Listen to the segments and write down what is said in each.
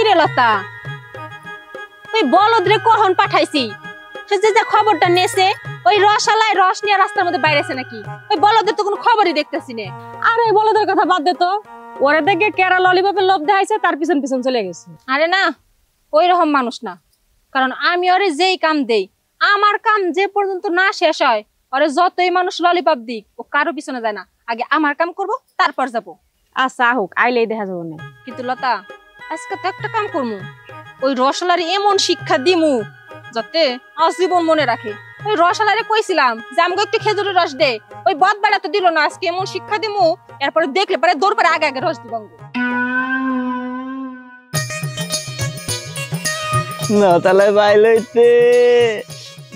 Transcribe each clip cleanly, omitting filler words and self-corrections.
রে লতা ওই বলদ রে কখন পাঠাইছি যে যে খবরটা নেছে ওই রসালায় রস নিয়ে রাস্তার মধ্যে বাইরেছে নাকি ওই বলদের তো কোনো খবরই দেখতেছি না। আর এই বলদের কথা বাদ দে তো, ওরে দেখে কেরা ললিপপের লোভ দেখাইছে তার পিছন পিছন চলে গেছে। আরে না ওই রকম মানুষ না, কারণ আমি ওরে যেই কাম দেই আমার কাম যে পর্যন্ত না শেষ হয় ওরে যতই মানুষ ললিপপ দিক ও কারো পিছনে যায় না, আগে আমার কাম করব তারপর যাব। আচ্ছা হোক, আইলেই দেখা যাবো না। কিন্তু লতা আজকে তো একটা কাম করমু, ওই রসলার এমন শিক্ষা দিমু যাতে আজীবন মনে রাখে। ওই রসলারে কইছিলাম যে আমাকে একটু খেজুরের রস দে, ওই বদ বেড়া তো দিল না, আজকে এমন শিক্ষা দিমু এরপরে দেখলে পরে দৌড় পরে আগে আগে রস দিব। না তাহলে বাইলইতে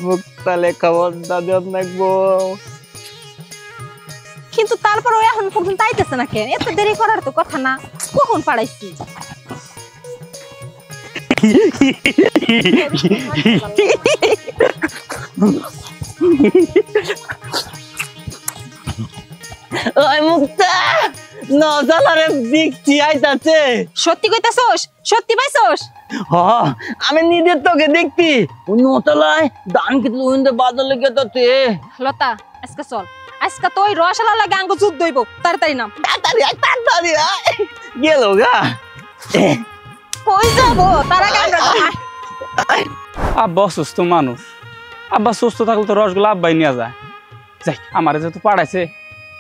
মুখ তালে খবর দাদন নাকবো। কিন্তু তারপর ও এখন পর্যন্ত আইতেছে না কেন? এত দেরি করার তো কথা না, কখন পাড়াইছি। ওই মুক্তা নজালারে দেখছি আইতাছে। সত্যি কইতাছস? সত্যি পাইছস? হ আমি নিজের তোকে দেখতি ওই নতলায় দান কিন্তু উইন্দে বাদল লেগে তোতে। লতা আজকে চল, আজকে তো ওই রসলা লাগে আঙ্গ যুদ্ধ হইব, তাড়াতাড়ি নাম। তাড়াতাড়ি গেল গা। কই যাব তার আগে আমরা আব্বা অসুস্থ মানুষ, আব্বা সুস্থ থাকলে তো রসগুলো আব্বাই নিয়ে যায়। যাই আমার যেহেতু পাঠাইছে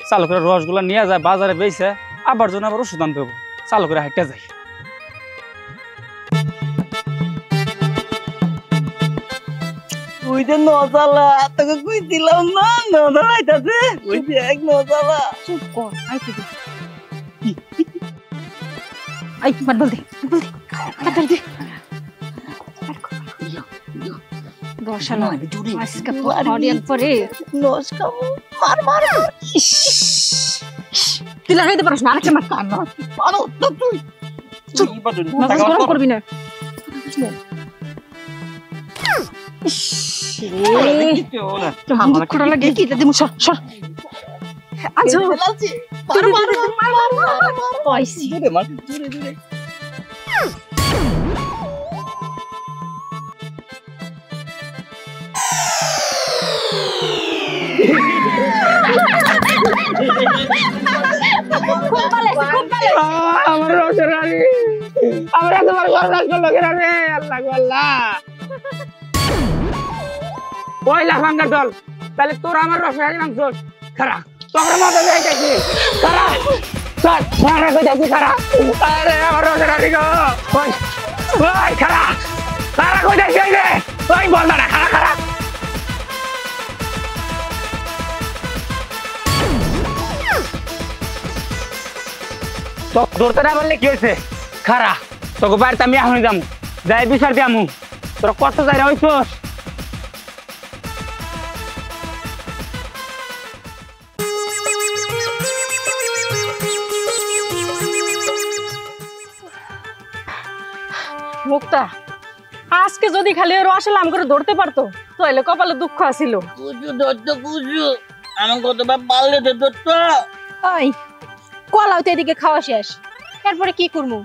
চালু করে রসগুলা নিয়ে যায় বাজারে বেচে, আবার জন্য আবার ওষুধ আনতে হবো, চালু করে হাঁটতে যাই। ওই যে নজালা তোকে কই দিলাম না, নজালা আইতাছে। ওই যে এক নজালা। চুপ কর, আইতে দে। আই বাদ বল দে, বল দে, তাড়াতাড়ি দে। রসলা আজকে তো হরিয়ান পরে নস খাবো, মার মার। তুই লাগাইতে পারিস না, আরেকটা মার কান না। মারো তো তুই। চুপ মাথা গরম করবি না। খোড়া লাগে কি দিমু, সর সর। আজ মার মার মার পাইছি। দূরে মার, দূরে দূরে। আমার রসের রানী, আমরা তোমার সর্বনাশ করলো কেন রে? আল্লাহ গো আল্লাহ। পয়লা ভাঙ্গার দল, তাহলে তোরা আমার রসের রানী ভাঙছস। খারা তোমরা মাথা যাইতেছি, খারা খারা কইতাছি, খারা। আরে আমার রসের রানী গো, ওই ওই খারা খারা কইতাছি, ওই রে ওই বলদা না, খারা খারা। তো ধরতে না পারলে কি হয়েছে? খারা তোকে বাড়িতে আমি এখনই যাবো, যাই বিচার দিয়ে আমু। তোরা কত যাই না হইছস? মুক্তা আজকে যদি খালি রসলা আম করে ধরতে পারতো তাহলে কপালে দুঃখ আছিল। কুজু ধরতো কুজু, আমার কতবার পারলে তো ধরতো। ওই কলাও তো এদিকে খাওয়া শেষ, এরপরে কি করবো?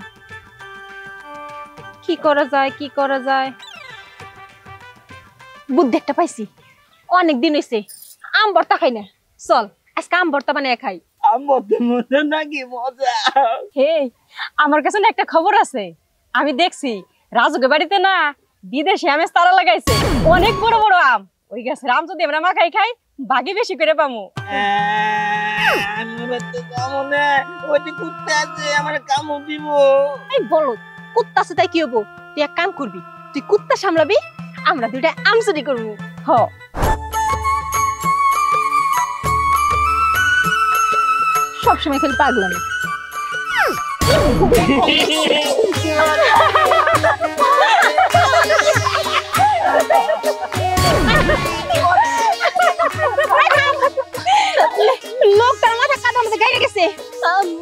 কি করা যায়, কি করা যায়? বুদ্ধি একটা পাইছি, অনেক দিন হয়েছে আম ভর্তা খাই না, চল আজকে আম ভর্তা বানিয়ে খাই। আমার তো মজা নাকি মজা। হে আমার কাছে না একটা খবর আছে, আমি দেখছি রাজুকে বাড়িতে না বিদেশি আমের তারা লাগাইছে, অনেক বড় বড় আম। ওই গাছের আম যদি আমরা মাখাই খাই বাকি বেশি করে পামু। আমার কামড় দিব। এই বলো কুত্তা আছে তাই কি হবো? তুই এক কাম করবি, তুই কুত্তা সামলাবি, আমরা দুইটা আম চুরি করবো। হ সবসময় খালি পাগলামি। লোকটার মাথা কাদা মধ্যে গাইরে গেছে,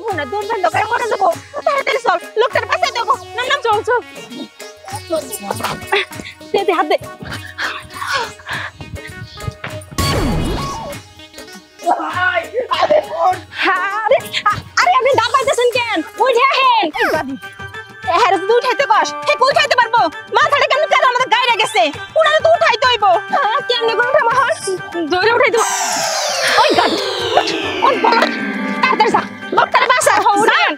মনে দৌড় দৌড় করে মরে যাবো। তাড়াতাড়ি চল, লোকটার পাশে দেবো। নাম নাম চল চল, দে দে হাত দে। আরে আরে আপনি দাবাইতেছেন কেন? উঠে আসেন। হ্যাঁ যদি উঠাইতে কস হে কই উঠাইতে পারবো মাথাটা কেমন কার আমাদের গাইরা গেছে উনারে তো উঠাইতে হইব কেমনে করে উঠাবো হস ধরে উঠাইতে ওই গড ওই বলদ তাড়াতাড়ি যা লোকটারে বাসা উঠান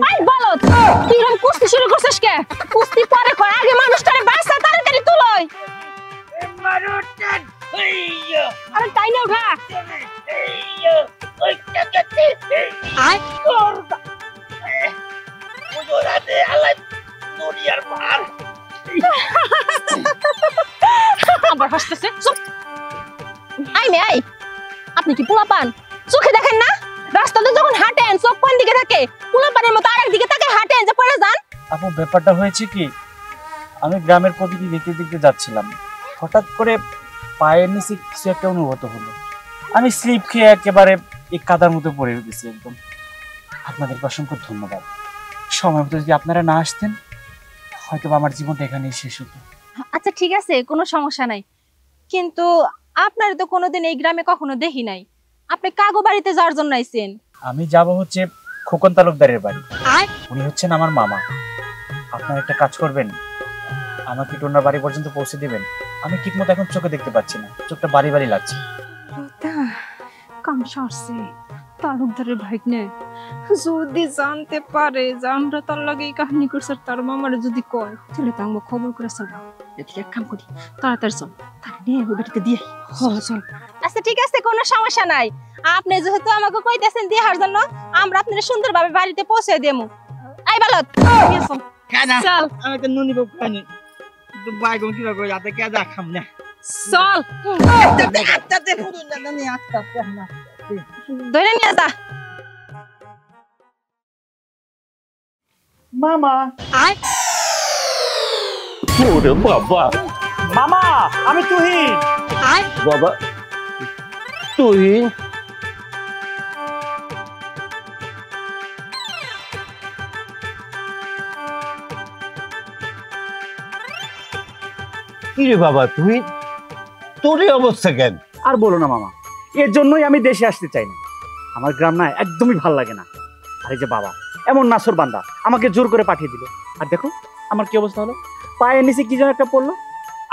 আই বলদ তুই এরকম কুস্তি শুরু করছিস কে কুস্তি পরে কর আগে মানুষটারে বাসা তাড়াতাড়ি তুলই মারুটান হইয়া আরে তাই না উঠা হইয়া ওই টাকাতে আয় তোর ওজোরাতে আলাই দুনিয়ার মার আবার হাসতেছে চুপ আই মে আই আপনি কি পোলা পান চোখে দেখেন না রাস্তাতে যখন হাঁটেন চোখ কোন দিকে থাকে পোলা পানের মতো আরেক দিকে তাকে হাঁটেন যে পড়ে যান আপু ব্যাপারটা হয়েছে কি আমি গ্রামের প্রকৃতি দেখতে দেখতে যাচ্ছিলাম হঠাৎ করে পায়ের নিচে কিছু একটা অনুভূত হলো আমি স্লিপ খেয়ে একেবারে এই কাদার মতো পড়ে গেছি একদম আপনাদেরকে অসংখ্য ধন্যবাদ সময় মতো যদি আপনারা না আসতেন হয়তো আমার জীবনটা এখানেই শেষ হতো আচ্ছা ঠিক আছে কোনো সমস্যা নাই কিন্তু আপনার তো কোনোদিন এই গ্রামে কখনো দেখি নাই আপনি কাগো বাড়িতে যাওয়ার জন্য আইছেন আমি যাব হচ্ছে খোকন তালুকদারের বাড়ি আয় উনি হচ্ছেন আমার মামা আপনারা একটা কাজ করবেন আমাকে টোনার বাড়ি পর্যন্ত পৌঁছে দেবেন আমি ঠিকমতো এখন চোখে দেখতে পাচ্ছি না চোখটা বাড়ি বাড়ি লাগছে কাম সারছে তালুকদারের ভাইকনে যদি জানতে পারে যে আমরা তার লাগে এই কাহিনী করছে তার মামারে যদি কয় তাহলে তো আমরা খবর করে চলবো এদিকে এক কাম করি তাড়াতাড়ি চল তার নিয়ে ওই বাড়িতে দিয়ে চল আচ্ছা ঠিক আছে কোনো সমস্যা নাই আপনি যেহেতু আমাকে কইতেছেন দিয়ে হার জন্য আমরা আপনার সুন্দরভাবে বাড়িতে পৌঁছে দেবো আই বালত কেনা চল আমি তো নুনি বাবু খানি তো বাইগম কি বাবু যাতে কেদা খাম না চল আত্তাতে পুরো না নি আত্তাতে না ধরে নিয়ে যা মামা আয় ওরে বাবা মামা আমি তুহিন আয় বাবা তুই কি রে বাবা তুই তোর এই অবস্থা কেন? আর বলো না মামা এর জন্যই আমি দেশে আসতে চাই না আমার গ্রাম না একদমই ভাল লাগে না আরে যে বাবা এমন নাসর বান্দা আমাকে জোর করে পাঠিয়ে দিল আর দেখো আমার কি অবস্থা হলো পায়ের নিচে কি যেন একটা পড়লো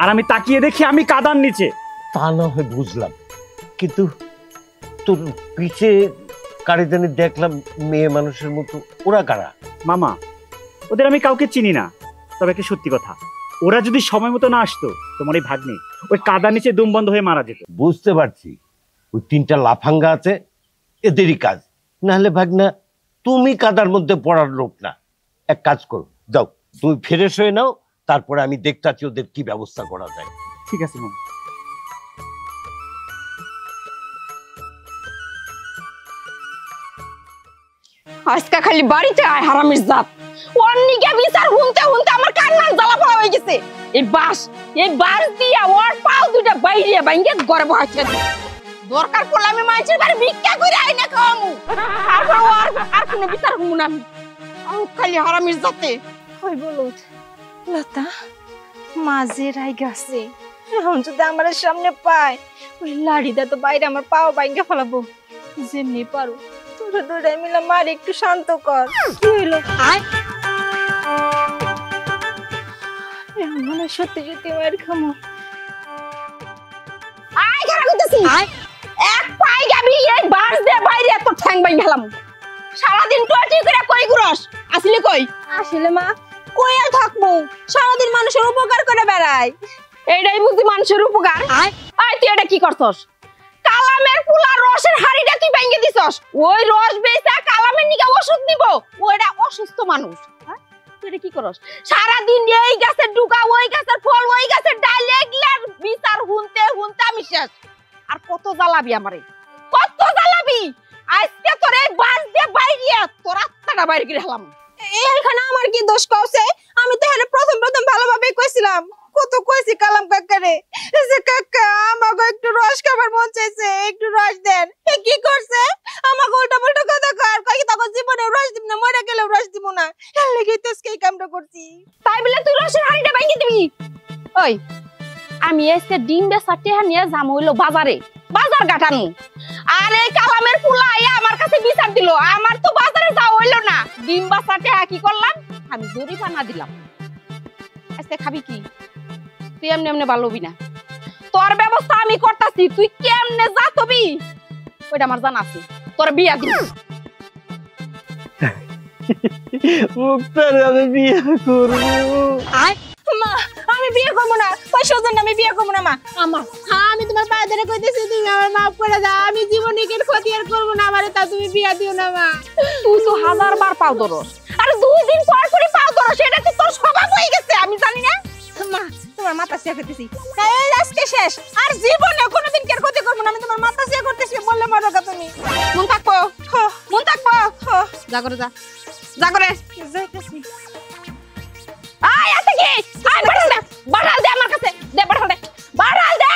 আর আমি তাকিয়ে দেখি আমি কাদার নিচে তা না হয় বুঝলাম, কিন্তু তোর পিছে কারে জানি দেখলাম মেয়ে মানুষের মতো, ওরা কারা? মামা ওদের আমি কাউকে চিনি না, তবে একটা সত্যি কথা, ওরা যদি সময় মতো না আসতো তোমার এই ভাগ্নে ওই কাদার নিচে দম বন্ধ হয়ে মারা যেত। বুঝতে পারছি ওই তিনটা লাফাঙ্গা আছে এদেরই কাজ, নাহলে ভাগনা তুমি কাদার মধ্যে পড়ার লোক না। এক কাজ করো, যাও তুমি ফ্রেশ হয়ে নাও, তারপরে আমি দেখতাছি ওদের কি ব্যবস্থা করা যায়। ঠিক আছে মামা। আজকে খালি বাড়িতে আয় হারামির জাত, অন্যকে বিচার হুনতে হুনতে আমার কান্নার জ্বালা পড়া হয়ে গেছে। এই বাস দিয়া ওর পাও দুটা বাইরে বাইঙ্গে ঘরে বহাইছে। দরকার পড়লে আমি মাইছের বাড়ি ভিক্ষা করে আইনা খাওয়ামু, তারপর আর কোনো বিচার হুমু না আমি। খালি হারামির জাতে ওই বলুত লতা মাঝে রাই গেছে, এখন যদি আমার সামনে পায় ওই লাড়িটা তো বাইরে আমার পাও বাইঙ্গে ফেলাবো। যেমনি পারো তোরা দুটাই মিলে মার একটু শান্ত কর। কি হইলো? আয় মনে সত্যি সত্যি মার খামো। আয় খারাপ করতেছি, এক পাই যাবি এই বাস দে বাইরে তো ঠ্যাং বাইং গেলাম। সারাদিন টুটি করে কই গুরস আসলে কই? আসলে মা কই আর থাকবো, সারাদিন মানুষের উপকার করে বেড়াই। এইটাই বুঝি মানুষের উপকার। আয় তুই এটা কি করছস? কালামের পুলা রসের হাড়িটা তুই ভেঙে দিছস, ওই রস বেচা কালামের নিকে ওষুধ দিব, ওইটা অসুস্থ মানুষ। হ্যাঁ তুই এটা কি করস? সারাদিন এই গাছের ডুকা, ওই গাছের ফল, ওই গাছের ডাল, এগুলার বিচার হুনতে হুনতে আমি শেষ। আর কত জ্বালাবি আমারে, কত জ্বালাবি? আজকে তোর এই বাস দিয়ে বাইরে তোর আত্মাটা বাইরে করে হলাম। এইখানে আমার কি দোষ কওছে? আমি তো হেলে প্রথম ভালোভাবে কইছিলাম, কত কইছি কালাম কাকারে যে কাকা আমাকে একটু রস খাবার মন চাইছে, একটু রস দেন। কি করছে? আমাকে উল্টা পাল্টা কথা কয়, কই তখন জীবনে রস দিব না, মরে গেলেও রস দিব না। এর লাগি তো এই কামটা করছি। তাই বলে তুই রসের হাড়িটা ভেঙে দিবি? ওই আমি আজকে ডিম বেচা টেহা নিয়ে যাম হইলো বাজারে, বাজার কাটানো। আর এই কালামের পুলা আইয়া আমার কাছে বিচার দিল, আমার তো বাজার ডিম বাচ্চাটা কি করলাম আমি জরিমানা দিলাম। আজকে খাবি কি? তুই এমনি এমনি ভালো হবি না, তোর ব্যবস্থা আমি করতেছি, তুই কেমনে যা তবি ওইটা আমার জানা আছে। তোর বিয়া দিবি। মুক্তার আমি বিয়ে করবো। মা আমি বিয়ে করবো না, ওই সজন আমি বিয়ে করবো না। মা আমা আমি তোমার পায়ে ধরে কইতেছি তুমি আমার মাফ করে দাও, আমি জীবনে কেন ক্ষতি আর করবো না, আমারে তা তুমি বিয়া দিও না। মা তুই তো 1000 বার পাও ধরস, আরে 2 দিন পর পরই পাও ধরস, এটা তো তোর স্বভাব হয়ে গেছে, আমি জানি না। মা তোমার মাথা সিয়া করতেছি, এই আজকে শেষ, আর জীবনে কোনোদিন কেন ক্ষতি করবো না, আমি তোমার মাথা সিয়া করতেছি বললে মরো কা তুমি। মন থাকবো, মন থাকবো, যা করে যা, যা করে যাইতেছি। আয় আছে কি? আয় বাড়াল দে আমার কাছে, দে বাড়াল দে, বাড়াল দে।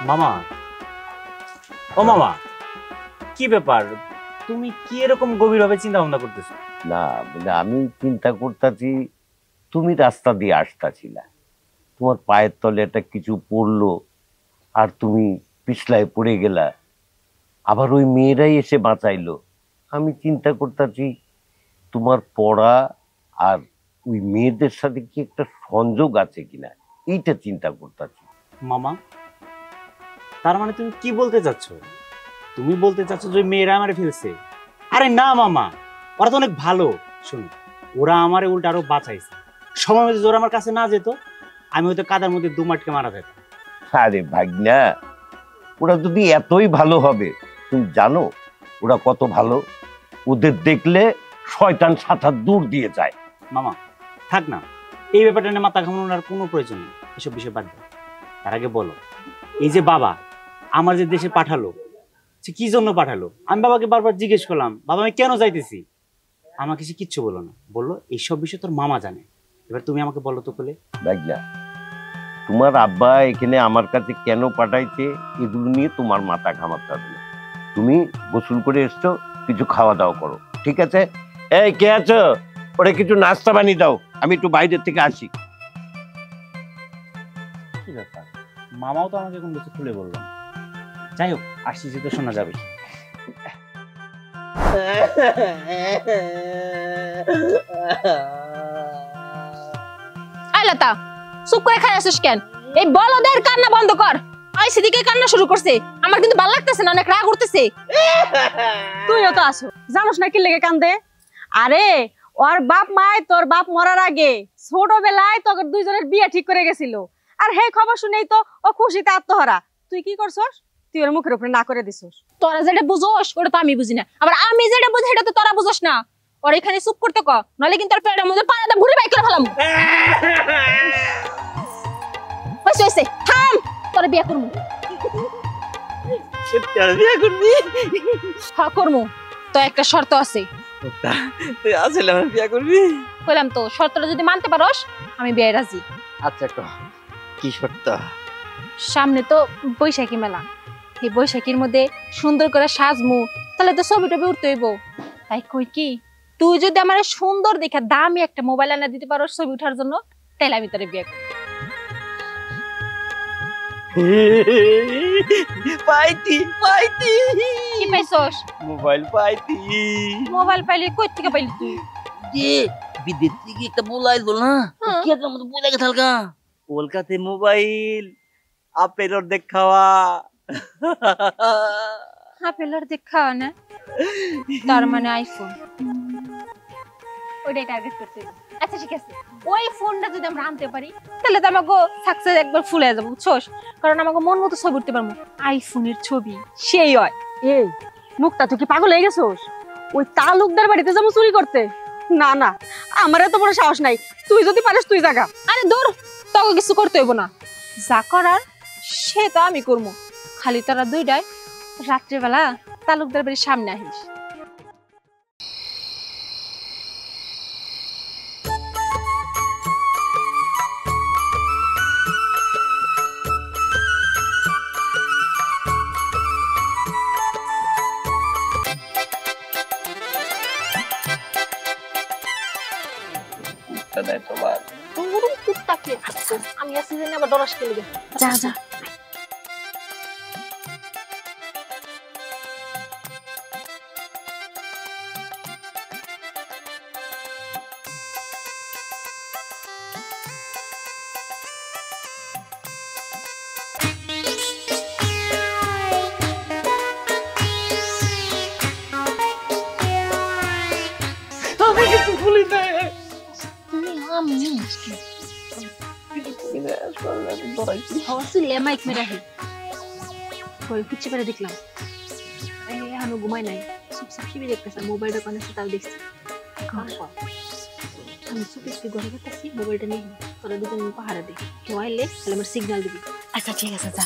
মামা, ও মামা, কি ব্যাপার? তুমি কি এরকম গভীরভাবে চিন্তা ভাবনা করতেছো? না মানে আমি চিন্তা করতেছি, তুমি রাস্তা দিয়ে আসতেছিলা, তোমার পায়ের তলে একটা কিছু পড়লো আর তুমি পিছলায় পড়ে গেলা, আবার ওই মেয়েরাই এসে বাঁচাইলো। আমি চিন্তা করতেছি তোমার পড়া আর ওই মেয়েদের সাথে কি একটা সংযোগ আছে কিনা, এইটা চিন্তা করতেছি। মামা, তার মানে তুমি কি বলতে চাচ্ছ? তুমি বলতে চাচ্ছ যে মেয়েরা আমারে ফেলছে? আরে না মামা, ওরা তো অনেক ভালো। শুনো, ওরা আমারে উল্টা আরো বাঁচাইছে। সময় মতো ওরা আমার কাছে না যেত, আমি হয়তো কাদার মধ্যে দুমাটকে মারা যেত। আরে ভাগনা, ওরা যদি এতই ভালো হবে, তুমি জানো ওরা কত ভালো? ওদের দেখলে শয়তান 7 হাত দূর দিয়ে যায়। মামা থাক না, এই ব্যাপারটা নিয়ে মাথা ঘামানোর কোনো প্রয়োজন নেই, এসব বিষয় বাদ দাও। তার আগে বলো, এই যে বাবা আমার যে দেশে পাঠালো, সে কি জন্য পাঠালো? আমি বাবাকে বারবার জিজ্ঞেস করলাম, বাবা আমি কেন যাইতেছি? আমাকে সে কিচ্ছু বলো না, বললো এইসব বিষয় তোর মামা জানে। এবার তুমি আমাকে বলো তো বলে। ভাগনা, তোমার আব্বা এখানে আমার কাছে কেন পাঠাইছে এগুলো নিয়ে তোমার মাথা ঘামাতে হবে না। তুমি গোসল করে এসছো, কিছু খাওয়া দাওয়া করো, ঠিক আছে? এই কে আছো? ওরে কিছু নাস্তা বানিয়ে দাও, আমি একটু বাইরের থেকে আসি। কি ব্যাপার, মামাও তো আমাকে কোনো কিছু খুলে বললাম। যাই হোক, আসছি যেতে শোনা যাবে। আই লতা, চুপ করে খাই আসিস কেন? এই বলদের কান্না বন্ধ কর। আই সেদিকে কান্না শুরু করছে, আমার কিন্তু ভালো লাগতেছে না, অনেক রাগ উঠতেছে। তুইও তো আসো, জানোস না কি লেগে কান্দে? আরে ওর বাপ মায় তোর বাপ মরার আগে ছোটবেলায় তোর দুইজনের বিয়ে ঠিক করে গেছিল, আর হে খবর শুনেই তো ও খুশিতে আত্মহারা। তুই কি করছস? তুই ওর মুখের উপরে না করে দিছস। তোরা যেটা বুঝোস ওটা তো আমি বুঝি না, আবার আমি যেটা বুঝি সেটা তো তোরা বুঝোস না। ওর এখানে চুপ করতে ক, নাহলে কিন্তু তোর পেটের মধ্যে পাড়াটা ঘুরে বাই করে ফেলাম। হইছে হইছে, থাম, তোর বিয়ে করবো। বিয়ে করবি? হ্যাঁ করবো, তো একটা শর্ত আছে। তুই আসলে আমার বিয়ে করবি? কইলাম তো, শর্তটা যদি মানতে পারোস আমি বিয়ে রাজি। আচ্ছা কি শর্ত? সামনে তো বৈশাখী মেলা, এই বৈশাখীর মধ্যে সুন্দর করে সাজমু, তাহলে তো ছবি টবি উঠতে হইব। তাই কই কি, তুই যদি আমার সুন্দর দেখে দামি একটা মোবাইল আনা দিতে পারো ছবি উঠার জন্য, তাহলে আমি তোরে বিয়ে করব। পাইতি কি পাইছস? মোবাইল পাইতি। মোবাইল পাইলি কই থেকে পাইলি তুই? যে বিদেশ থেকে একটা মোবাইল বল না, কি একটা মতো বলে গেছে হালকা কলকাতায় মোবাইল আপেলর দেখাওয়া। আপেলর দেখা না, তার মানে আইফোন, ওইটাই টার্গেট করতে। আচ্ছা ঠিক আছে, ওই ফোনটা যদি আমরা আনতে পারি তাহলে তো আমাকে সাকসেস একবার ফুল হয়ে যাবো, বুঝছস? কারণ আমাকে মন মতো ছবি উঠতে পারবো, আইফোনের ছবি সেই হয়। এই মুক্তা, তুই কি পাগল হয়ে গেছস? ওই তালুকদার বাড়িতে যাবো চুরি করতে? না না, আমার এত বড় সাহস নাই। তুই যদি পারিস তুই জাগা। আরে দূর, তোকে কিছু করতে হইব না, যা করার সে তো আমি করবো। খালি তোরা দুইটাই রাত্রিবেলা তালুকদার বাড়ির সামনে আহিস। তোমার কুত্তাকে করছে আমি আসি জানি আবার ডরাস খেলে গে যা যা মাইক মেরা হে কুচি করে দেখলাম এখনো ঘুমাই নাই চুপচাপ টিভি দেখতেছে মোবাইল দোকানে তাও দেখছি আমি চুপচাপ ঘরে গেছি মোবাইলটা নিয়ে তোরা দুজন পাহারা দে কেউ আইলে তাহলে আমার সিগন্যাল দিবি আচ্ছা ঠিক আছে যা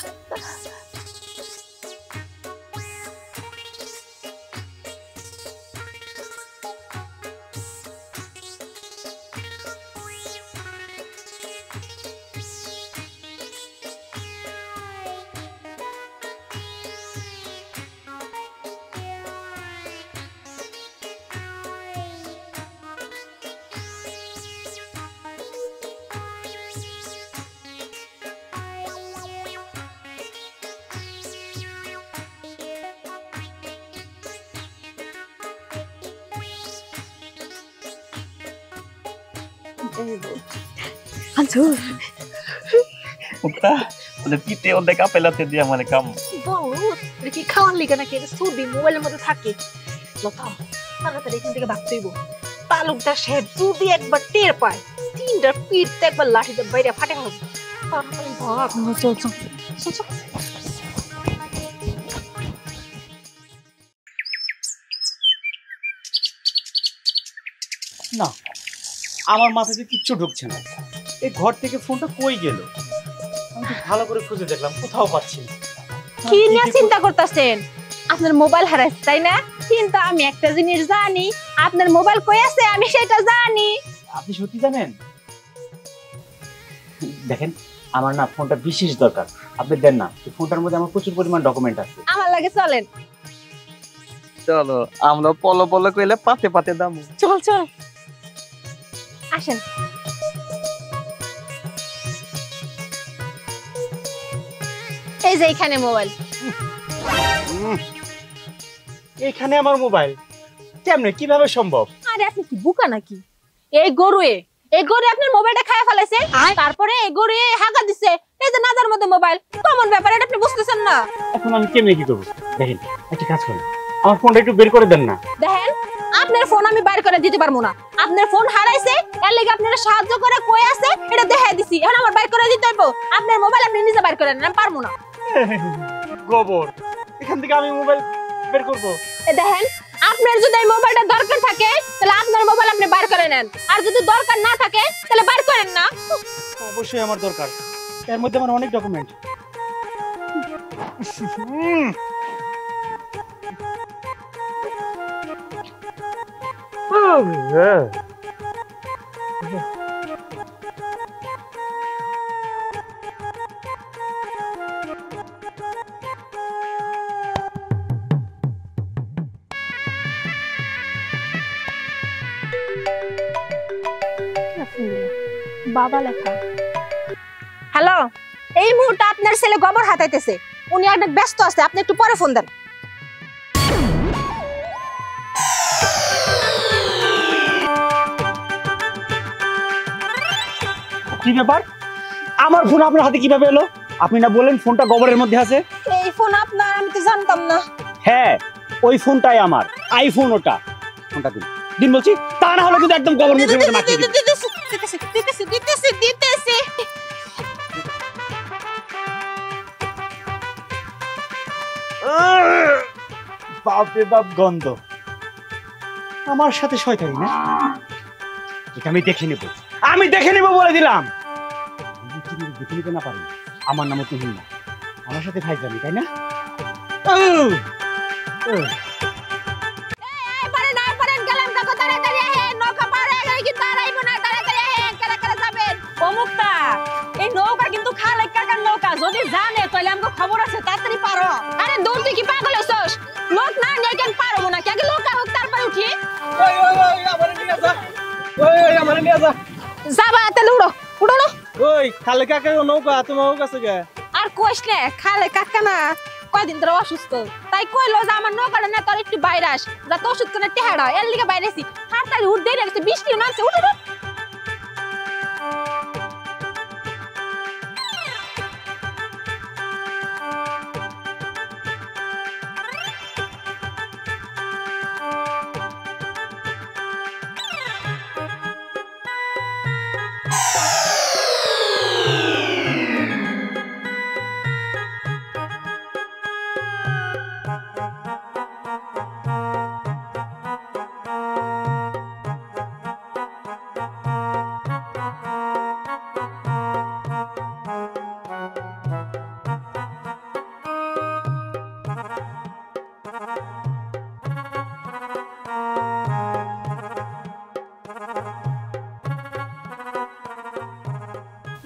Aduh, মুক্তা মানে পিতে অর্ধেক আপেলাতে দিয়ে মানে কাম বল দেখি খাওয়ার লিগে নাকি এটা ছবি মোবাইলের মধ্যে থাকে লতা তাড়াতাড়ি এখান থেকে ভাগতে হইব তালুকদার সাহেব যদি একবার টের পায় তিনটার পিঠতে একবার লাঠিতে বাইরে ফাটে হবে তাড়াতাড়ি ভাগ চল চল চল চল না আমার মাথাতে কিচ্ছু ঢুকছে না এই ঘর থেকে ফোনটা কই গেল আমি তো ভালো করে খুঁজে দেখলাম কোথাও পাচ্ছি না কি নিয়ে চিন্তা করতেছেন আপনার মোবাইল হারাইছে তাই না কিন্তু আমি একটা জিনিস জানি আপনার মোবাইল কই আছে আমি সেটা জানি আপনি সত্যি জানেন দেখেন আমার না ফোনটা বিশেষ দরকার আপনি দেন না এই ফোনটার মধ্যে আমার প্রচুর পরিমাণ ডকুমেন্ট আছে আমার লাগে চলেন চলো আমরা পলো পলো কইলে পাতে পাতে দাম চল চল আসেন এই যে এখানে মোবাইল এখানে আমার মোবাইল কেমনে কিভাবে সম্ভব আরে আপনি কি বুকা নাকি এই গরুয়ে আপনার মোবাইলটা খায় ফেলাইছে তারপরে এই গরুয়ে হাগা দিছে এই যে নাজার মধ্যে মোবাইল কমন ব্যাপার এটা আপনি বুঝতেছেন না এখন আমি কেমনে কি করব দেখেন একটা কাজ করুন আমার ফোনটা একটু বের করে দেন না দেখেন আপনার ফোন আমি বাইর করে দিতে পারবো না আপনার ফোন হারাইছে এর লাগি আপনারা সাহায্য করে কই আছে এটা দেখাই দিছি এখন আমার বাইর করে দিতে হইব আপনার মোবাইল আপনি নিজে বাইর করে নেন আমি পারবো না গোবর এখান থেকে আমি মোবাইল বের করব দেখেন আপনার যদি এই মোবাইলটা দরকার থাকে তাহলে আপনার মোবাইল আপনি বাইর করে নেন আর যদি দরকার না থাকে তাহলে বাইর করেন না অবশ্যই আমার দরকার এর মধ্যে আমার অনেক ডকুমেন্ট বাবা লেখা হ্যালো এই মুহূর্তে আপনার ছেলে গোবর হাতাইতেছে উনি অনেক ব্যস্ত আছে আপনি একটু পরে ফোন দেন কি ব্যাপার আমার ফোন আপনার হাতে কিভাবে এলো আপনি না বললেন ফোনটা গোবরের মধ্যে আছে এই ফোন আপনার আমি তো জানতাম না হ্যাঁ ওই ফোনটাই আমার আইফোন ওটা ফোনটা দিন দিন বলছি তা না হলে কিন্তু একদম গোবর মুখের মধ্যে মাখিয়ে দিন দিতেছি বাপরে বাপ গন্ধ আমার সাথে শয়তানি না এটা আমি দেখে নেব বলে দিলাম দেখে নিতে না পারি আমার নামও তুহিন না আমার সাথে ভাই জানি তাই না এই নৌকা কিন্তু খালেক কাকার নৌকা যদি জানে তাহলে আমাকে খবর আছে তাড়াতাড়ি পারো আরে দূর তুই কি পাগল হইছস লোক না নিয়ে কেন পারবো না আগে লোক হোক তারপরে উঠি আমারে নিয়ে যা যাবা তাহলে উড়ো উড়ো না ওই খালে কাকা নৌকা তোমার কাছে গে আর কইস না খালে কাকা না কয়দিন ধরে অসুস্থ তাই কইলো যে আমার নৌকাটা না তোর একটু বাইরে আস যাতে ওষুধ করে টেহাড় হয় এর লিগে বাইরে আছি তাড়াতাড়ি উঠ দেরি আছে বৃষ্টি নামছে উঠ উঠ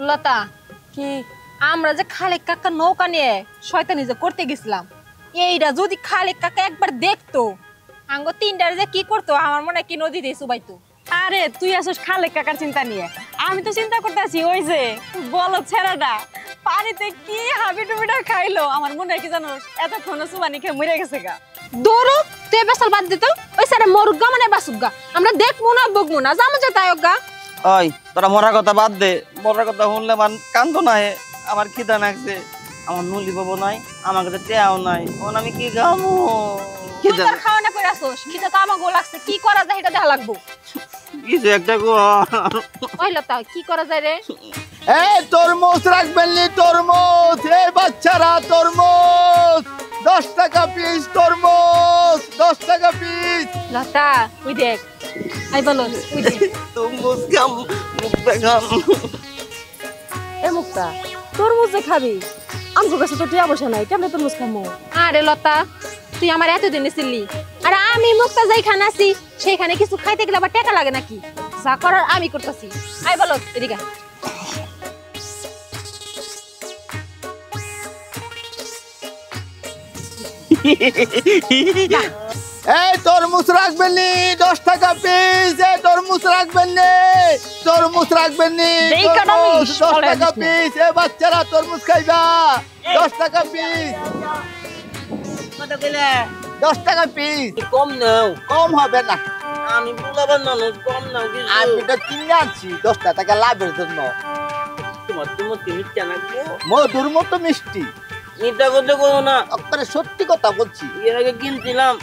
লতা কি আমরা যে খালেক কাকা নৌকা নিয়ে শয়তানি যে করতে গেছিলাম এইটা যদি খালেক কাকা একবার দেখতো আঙ্গ তিনটার যে কি করতো আমার মনে হয় কি নদীতে চুবাইতো আরে তুই আসিস খালেক কাকার চিন্তা নিয়ে আমি তো চিন্তা করতেছি ওই যে বলো ছেড়াটা পানিতে কি হাবিটুবিটা খাইলো আমার মনে হয় কি জানোস এতক্ষণ সুবানি খেয়ে মরে গেছে গা দৌড়ো তুই বেসাল বাদ দিত ওই সারে মরুগা মানে বাসুগা আমরা দেখবো না বকবো না জামা যে তাই গা ওই তোরা মরার কথা বাদ দে মরার কথা শুনলে মান কান্দ নাই আমার খিদা লাগছে আমার নুলি বাবু নাই আমার কাছে টেয়াও নাই এখন আমি কি খাবো তুই তোর খাওয়া না করে আসোস খিদা তো আমাকে লাগছে কি করা যায় এটা দেখা লাগবো কিছু একটা গো ওই লতা কি করা যায় রে এই তরমুজ রাখবেন নি তরমুজ এই বাচ্চারা তরমুজ 10 টাকা পিস তরমুজ 10 টাকা পিস লতা ওই দেখ আই বলো ওই দেখ তরমুজ খাম মুখটা খাম এ মুক্তা তরমুজ যে খাবি আমগো কাছে তো টিয়া বসে নাই কেমনে তরমুজ খামু আরে লতা তুই আমার এতদিনে ছিলি আর আমি মুক্তা যাই খানাছি সেখানে কিছু খাইতে গেলে আবার টাকা লাগে নাকি যা করার আমি করতেছি আই বলো এদিকে এই তরমুজ রাখবেন নি 10 টাকা পিস এই তরমুজ রাখবেন নি তরমুজ রাখবেন নি দেই কাটা তরমুজ, মিস, 10 চলে টাকা আসিস নি। পিস এই বাচ্চারা তরমুজ খাইবা 10 টাকা পিস কত কইলে 10 টাকা পিস কম নাও কম হবে না আমি বুলাবার মানুষ কম নাও কিছু আমি তো কিনে আনছি 10 টাকা লাভের জন্য তোমার তুমি চানাকো মধুর মতো মিষ্টি মিঠা কথা করো না আপনার সত্যি কথা বলছি এর আগে কিনছিলাম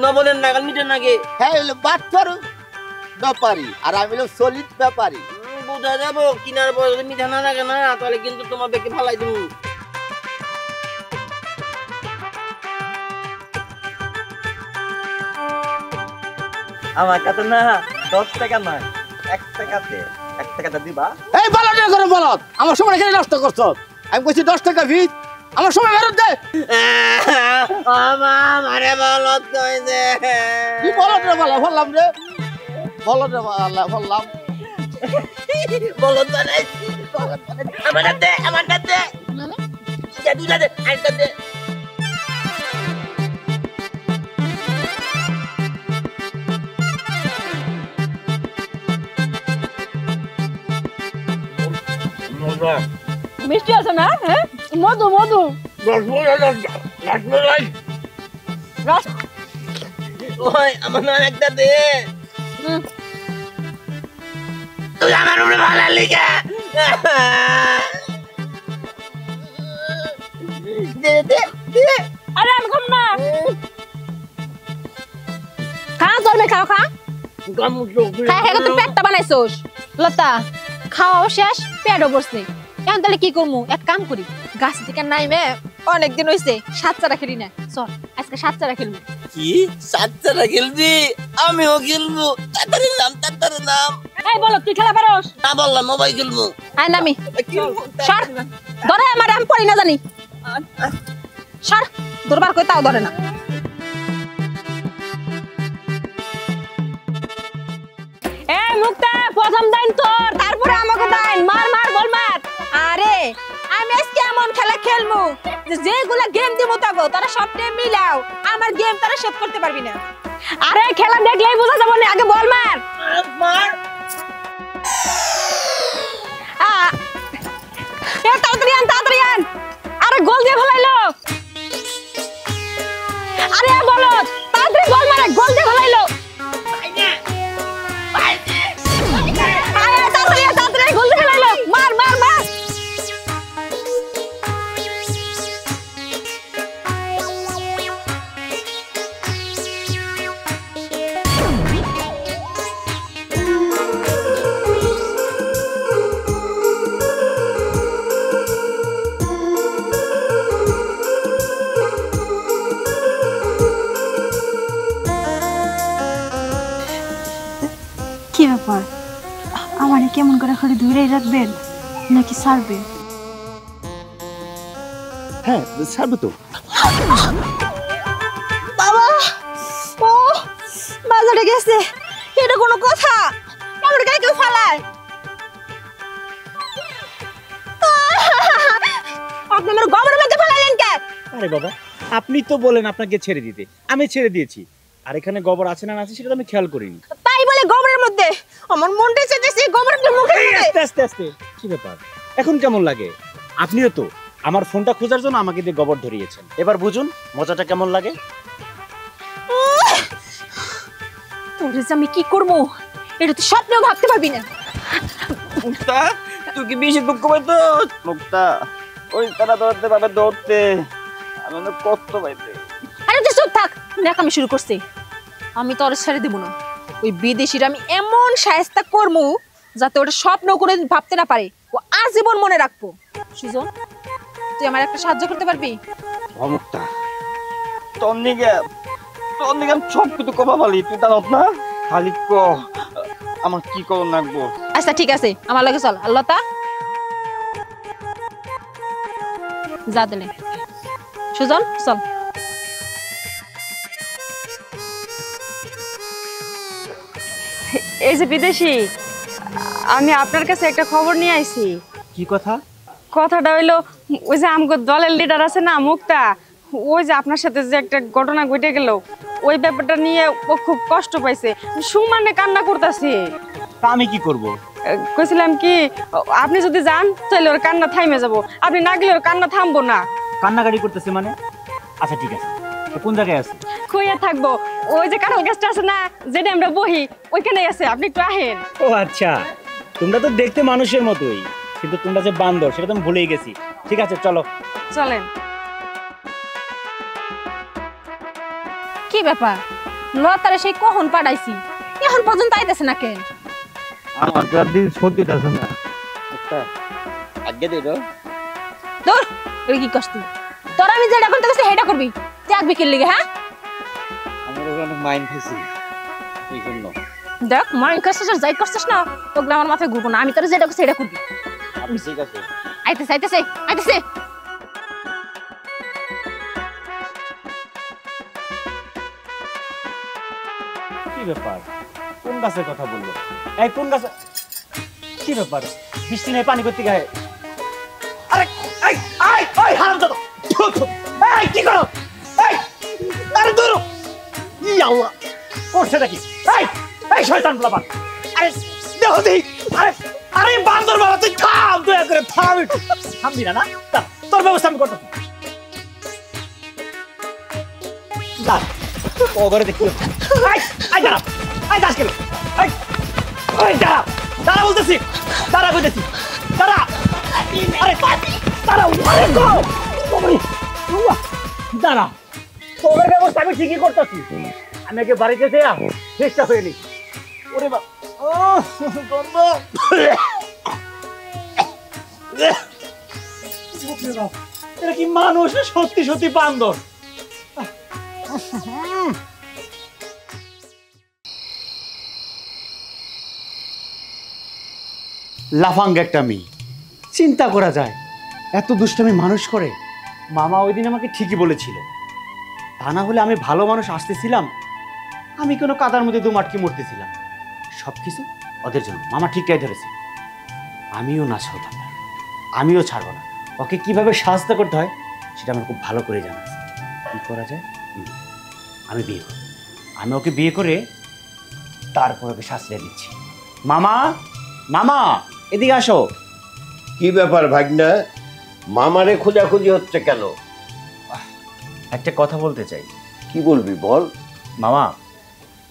নবলের নাগাল মিঠা নাগে হ্যাঁ হলো বাচ্চার ব্যাপারী আর আমি হলো সলিড ব্যাপারী বুঝা যাবো কিনার পর যদি মিঠা না লাগে না তাহলে কিন্তু তোমার বেকে ফালাই দিব আমার কাছে না 10 টাকা নয় 1 টাকাতে 1 টাকাটা দিবা এই বলদ করে বলদ আমার সময় এখানে নষ্ট করছো আমি কইছি 10 টাকা ফিস আমার সময় ফেরত দে আমারে বলত কইছে কি বলদ রে বললাম রে বলদ রে বললাম বলত নাই আমারটা দে যা দুটা দে আইটা দে মিষ্টি আছে না হ্যাঁ মধু মধু রস ওই আমার না একটা দে তুই আমার উপরে ভালো লিখা দে দে দে আরে আমি খাম না খা জলমে খাও খা গামু খাই খাই তুই পেটটা বানাইছোস লতা খাওয়া শেষ পেটও বসছে এখন তাহলে কি করবো এক কাম করি গাছ থেকে নাইমে অনেকদিন হইছে সাতচারা খেলি না চল আজকে সাতচারা খেলবো কি সাতটা খেলবি আমিও খেলবো তাড়াতাড়ি নাম এই বলো তুই খেলা পারোস না বললাম মোবাইল খেলবো আয় নামি সর ধরে আমার আমি পড়ি না জানি সর দরবার কই তাও ধরে না এই মুক্তা প্রথম দাইন তোর তারপরে আমাকে দাইন মার মার বল মার আরে আমি আজকে এমন খেলা খেলবো যে যেগুলা গেম দিমু তাগো তারা সবটাই মিলাও আমার গেম তারা শেষ করতে পারবি না আরে খেলা দেখলেই বোঝা যাবে না আগে বল মার মার কেমন করে খালি ধরেই রাখবেন নাকি ছাড়বেন? হ্যাঁ ছাড়বো তো। বাবা ও বাজারে গেছে, এটা কোনো কথা? আমার গায়ে কেউ ফালায়? আপনি আমার গোবরের মধ্যে ফালাইলেন কে? আরে বাবা, আপনি তো বলেন আপনাকে ছেড়ে দিতে, আমি ছেড়ে দিয়েছি। আর এখানে গোবর আছে না আছে সেটা তো আমি খেয়াল করিনি। তাই বলে গোবরের মধ্যে আমার মনটা চেয়েছে গোবরটা মুখে এই, দিতে। আস্তে আস্তে আস্তে, কি ব্যাপার এখন কেমন লাগে? আপনিও তো আমার ফোনটা খোঁজার জন্য আমাকে দিয়ে গোবর ধরিয়েছেন, এবার বুঝুন মজাটা কেমন লাগে। তোরে যে আমি কি করবো এটা তো স্বপ্নেও ভাবতে পারবি না। মুক্তা তুই কি বেশি দুঃখ পাইতো? মুক্তা ওই তারা ধরতে পারে ধরতে, আমি তো কষ্ট পাইতে। আরে তুই চুপ থাক, ন্যাকামি শুরু করছে। আমি তো আর ছেড়ে দেবো না। ওই বিদেশিরা আমি এমন শায়েস্তা করবো যাতে ওটা স্বপ্ন করে ভাবতে না পারে, ও আজীবন মনে রাখবো। সুজন, তুই আমার একটা সাহায্য করতে পারবি? মুক্তা তোর নিগে আমি সব কিছু কবা পালি, তুই জানত না? খালি ক আমার কি করুন লাগবো। আচ্ছা ঠিক আছে, আমার লাগে চল। আল্লাহ তা যা দিলে। সুজন চল। এই যে বিদেশি, আমি আপনার কাছে একটা খবর নিয়ে আইছি। কি কথা? কথাটা হইলো, ওই যে আমগো দলের লিডার আছে না মুক্তা, ওই যে আপনার সাথে যে একটা ঘটনা ঘটে গেল, ওই ব্যাপারটা নিয়ে ও খুব কষ্ট পাইছে, সুমানে কান্না করতেছে। তা আমি কি করব? কইছিলাম কি, আপনি যদি যান তাহলে ওর কান্না থাইমে যাব, আপনি না গেলে ওর কান্না থামবো না। কান্নাকাটি করতেছে মানে? আচ্ছা ঠিক আছে, তো কোন জায়গায় আছে? কইয়া থাকবো, ওই যে কাঁঠাল গাছটা আছে না যেটা আমরা বহি, ওইখানেই আছে, আপনি একটু আহেন। ও আচ্ছা, তোমরা তো দেখতে মানুষের মতোই, কিন্তু তোমরা যে বান্দর সেটা তো আমি ভুলেই গেছি। ঠিক আছে চলো। চলেন। কি ব্যাপার, লতারে সেই কখন পাঠাইছি এখন পর্যন্ত আইতেছে না কেন? আমার তো আর দিন সত্যি আছে না। মুক্তা আগে দে রে। দূর, তুই কি করছিস? তোর আমি যেটা করতে গেছি সেটা করবি, ত্যাগ বিকেল লিগে। হ্যাঁ আমার অনেক মাইন্ড ফেসি এই জন্য। দেখ মাইন্ড করছিস আর যাই করছিস না, তোগুলো আমার মাথায় ঘুরবো না। আমি তোর যেটা করছি সেটা করবি। আপনি ঠিক আছে। আইতেছে আইতেছে আইতেছে। কি ব্যাপার, কোন গাছের কথা বললো? এই কোন গাছ? কি ব্যাপার, বৃষ্টি নেই পানি করতে গায়ে? আরে এই আই ওই হারামজাদা, এই কি করো? এই আরে দূর, ই আল্লাহ করছেটা কি? এই শয়তান পোলাপান, আরে দেহ দেই। আরে বান্দর বাবা, তুই থাম, দয়া করে থাম। থামবি না? তোর ব্যবস্থা আমি করতেছি। ও ঘরে দেখি দাঁড়া, দাঁড়া দাঁড়া বলতেছি, দাঁড়া বলতেছি, দাঁড়া। আরে দাঁড়া, দাঁড়া, তোর ব্যবস্থা আমি ঠিকই করতেছি। আমি আগে বাড়িতে দেয়া চেষ্টা হয়ে নি। ওরে বাবা, ও গন্ধ। এটা কি মানুষ? সত্যি সত্যি বান্দর। লাফাঙ্গ একটা মেয়ে, চিন্তা করা যায় এত দুষ্টামি মানুষ করে। মামা ওই দিন আমাকে ঠিকই বলেছিল, তা না হলে আমি ভালো মানুষ আসতেছিলাম, আমি কোনো কাদার মধ্যে দম আটকে মরতেছিলাম। সবকিছু ওদের জন্য। মামা ঠিকটাই ধরেছে, আমিও না ছাড়ব না, আমিও ছাড়বো না। ওকে কিভাবে সাহায্য করতে হয় সেটা আমার খুব ভালো করে জানা আছে। কি করা যায়? আমি বিয়ে করব, আমি ওকে বিয়ে করে তারপর ওকে শাস্তি দিচ্ছি। মামা, মামা এদিকে আসো। কি ব্যাপার ভাগনা, মামারে খোঁজাখুঁজি হচ্ছে কেন? একটা কথা বলতে চাই। কি বলবি বল। মামা,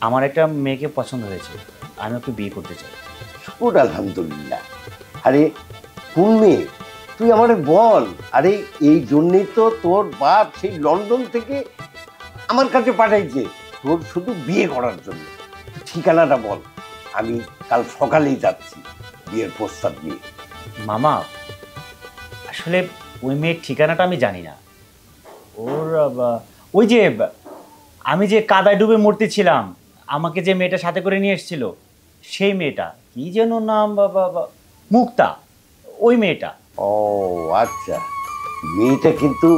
আমার একটা মেয়েকে পছন্দ হয়েছে, আমি ওকে বিয়ে করতে চাই। শুকুর আলহামদুলিল্লাহ। আরে কোন মেয়ে তুই আমারে বল। আরে এই জন্যই তো তোর বাপ সেই লন্ডন থেকে আমার কাছে পাঠাইছে, তোর শুধু বিয়ে করার জন্য। ঠিকানাটা বল, আমি কাল সকালেই যাচ্ছি বিয়ের প্রস্তাব নিয়ে। মামা আসলে ওই মেয়ের ঠিকানাটা আমি জানি না। ওর ওই যে আমি যে কাদায় ডুবে মরতেছিলাম, আমাকে যে মেয়েটা সাথে করে নিয়ে এসেছিল সেই মেয়েটা, কি যেন নাম বাবা, মুক্তা, ওই মেয়েটা। ও আচ্ছা, মেয়েটা কিন্তু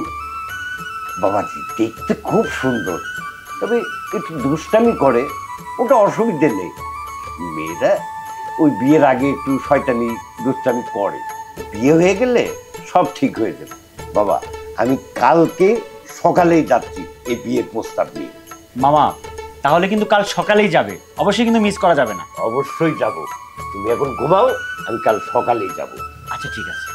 বাবাজি দেখতে খুব সুন্দর, তবে একটু দুষ্টামি করে, ওটা অসুবিধে নেই। মেয়েরা ওই বিয়ের আগে একটু শয়তানি দুষ্টামি করে, বিয়ে হয়ে গেলে সব ঠিক হয়ে যাবে। বাবা আমি কালকে সকালেই যাচ্ছি এই বিয়ের প্রস্তাব নিয়ে। মামা তাহলে কিন্তু কাল সকালেই যাবে, অবশ্যই কিন্তু মিস করা যাবে না। অবশ্যই যাব, তুমি এখন ঘুমাও, আমি কাল সকালেই যাব। আচ্ছা ঠিক আছে।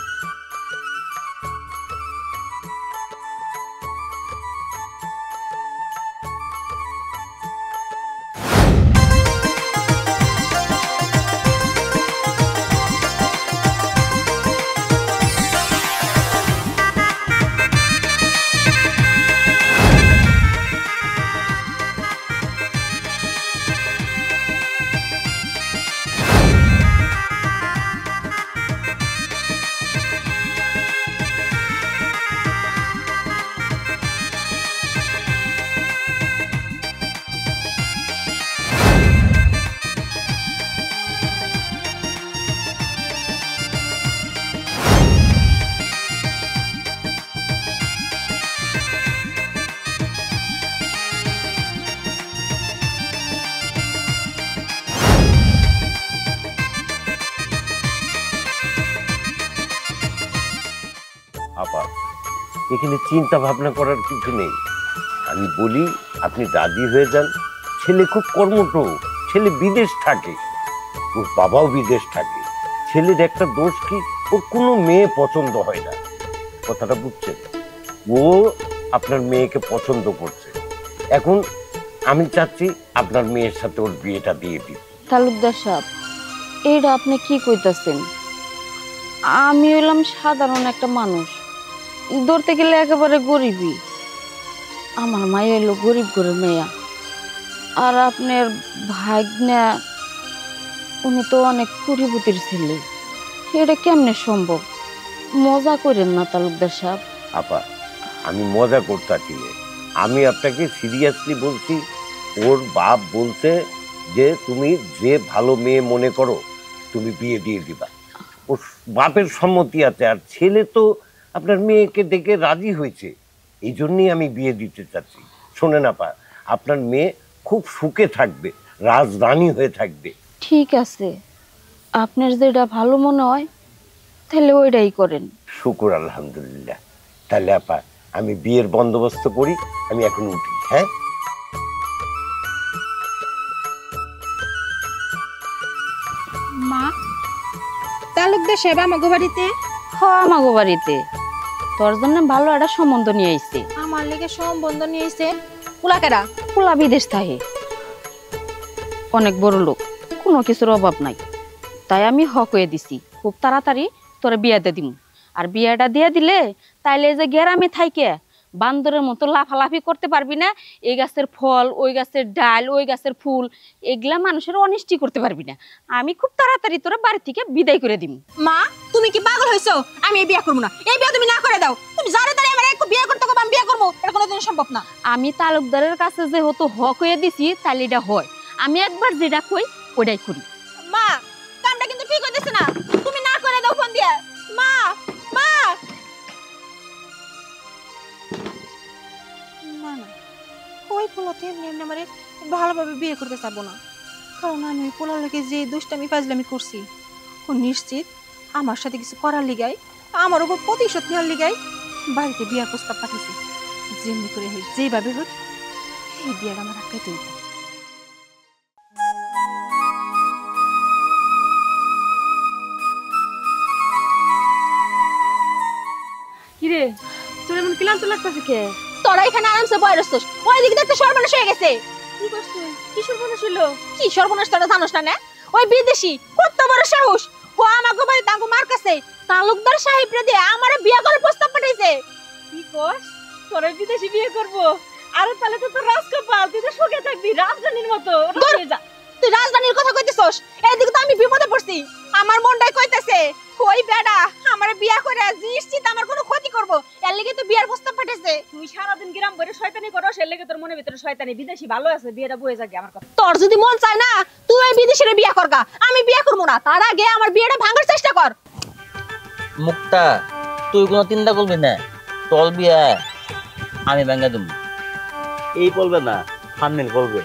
আপা এখানে চিন্তা ভাবনা করার কিছু নেই, আমি বলি আপনি রাজি হয়ে যান। ছেলে খুব কর্মঠ, ছেলে বিদেশ থাকে, ওর বাবাও বিদেশ থাকে। ছেলের একটা দোষ কি, ওর কোনো মেয়ে পছন্দ হয় না, কথাটা বুঝছেন? ও আপনার মেয়েকে পছন্দ করছে। এখন আমি চাচ্ছি আপনার মেয়ের সাথে ওর বিয়েটা দিয়ে দিই। তালুকদার সাহেব, এইটা আপনি কি কইতাছেন? আমি হইলাম সাধারণ একটা মানুষ, ধরতে গেলে একেবারে গরিবই। আমার মাই হইলো গরিব ঘরের মেয়া, আর আপনার ভাগ্না উনি তো অনেক কুড়িপতির ছেলে। এটা কেমনে সম্ভব? মজা করেন না তালুকদার সাহেব। আপা আমি মজা করতেছি না, আমি আপনাকে সিরিয়াসলি বলছি। ওর বাপ বলছে যে তুমি যে ভালো মেয়ে মনে করো তুমি বিয়ে দিয়ে দিবা, ওর বাপের সম্মতি আছে। আর ছেলে তো আপনার মেয়েকে দেখে রাজি হয়েছে, এই জন্যই আমি বিয়ে দিতে চাচ্ছি। শোনেন আপা, আপনার মেয়ে খুব সুখে থাকবে, রাজরানী হয়ে থাকবে। ঠিক আছে, আপনার যেটা ভালো মনে হয় তাহলে ওইটাই করেন। শুকুর আলহামদুলিল্লাহ। তাহলে আপা আমি বিয়ের বন্দোবস্ত করি, আমি এখন উঠি। হ্যাঁ মা, তালুকদার সাহেব আমাগো বাড়িতে? আমাগো বাড়িতে তোর জন্য ভালো একটা সম্বন্ধ নিয়ে আইছে। আমার লেগে সম্বন্ধ নিয়ে এসে কুলাকেরা? পোলা বিদেশ থাকে, অনেক বড় লোক, কোনো কিছুর অভাব নাই। তাই আমি হক হয়ে দিছি, খুব তাড়াতাড়ি তোর বিয়াতে দিমু। আর বিয়াটা দিয়ে দিলে তাইলে যে গ্রামে থাইকে বান্দরের মতো লাফালাফি করতে পারবি না। এই গাছের ফল, ওই গাছের ডাল, ওই গাছের ফুল, এগুলা মানুষের অনিষ্টি করতে পারবি না। আমি খুব তাড়াতাড়ি তোর বাড়ি থেকে বিদায় করে দিমু। মা তুমি কি পাগল হইছো? আমি এই বিয়ে করবো না, এই বিয়ে তুমি না করে দাও। তুমি জানো তারে আমার একটু বিয়ে করতে কব, আমি বিয়ে করবো, এটা কোনোদিন সম্ভব না। আমি তালুকদারের কাছে যে হতো হক হয়ে দিছি, তাহলে এটা হয়। আমি একবার যেটা কই ওইটাই করি। মা কামটা কিন্তু ঠিক হইতেছে না, তুমি না করে দাও ফোন দিয়া। মা মা না না, ওই পোলাতে এমনি এমনি আমারে ভালোভাবে বিয়ে করতে চাবো না। কারণ আমি ওই পোলার লোকে যে দুষ্টামি ফাজলামি করছি, ও নিশ্চিত আমার সাথে কিছু করার লিগাই, আমার উপর প্রতিশোধ নেওয়ার লিগাই বাড়িতে বিয়ার প্রস্তাব পাঠিয়েছি। যেমনি করে হোক, যেভাবে হোক, এই বিয়ার আমার আটকাইতে হইব। কিরে তোর এমন ক্লান্ত লাগতেছে কে? তোরা এখানে আরামসে বয়ে রসছিস, ওই দিকে দেখতে সর্বনাশ হয়ে গেছে। কি করছ তুই? কি সর্বনাশ হলো? কি সর্বনাশ তোরা জানোস না? ওই বিদেশি কত বড় সাহস, ও আমাকে বাড়ি তাঙ্গু মার কাছে তালুকদার সাহেব রে দিয়ে আমারে বিয়ে করার প্রস্তাব পাঠাইছে। কি কস? তোর বিদেশি বিয়ে করব? আরে তাহলে তো তোর রাজকপাল, তুই তো সুখে থাকবি রাজরানীর মতো। যা তুই রাজধানীর কথা কইতেছস, এদিকে তো আমি বিপদে পড়ছি। আমার মনটাই কইতেছে ওই বেডা আমার বিয়া করে নিশ্চিত আমার কোনো ক্ষতি করব, এর লাগি তো বিয়ার প্রস্তাব পাঠাইছে। তুই সারাদিন গ্রাম ভরে শয়তানি করো, এর লেগে তোর মনের ভিতরে শয়তানি। বিদেশি ভালো আছে, বিয়েটা বয়ে যাগে আমার কথা। তোর যদি মন চায় না তুই ওই বিদেশিরে বিয়া করগা, আমি বিয়া করব না। তার আগে আমার বিয়েটা ভাঙার চেষ্টা কর। মুক্তা তুই কোনো চিন্তা করবি না, তোর বিয়া আমি ভাঙা দেব। এই বলবে না, ফান্নিল বলবে।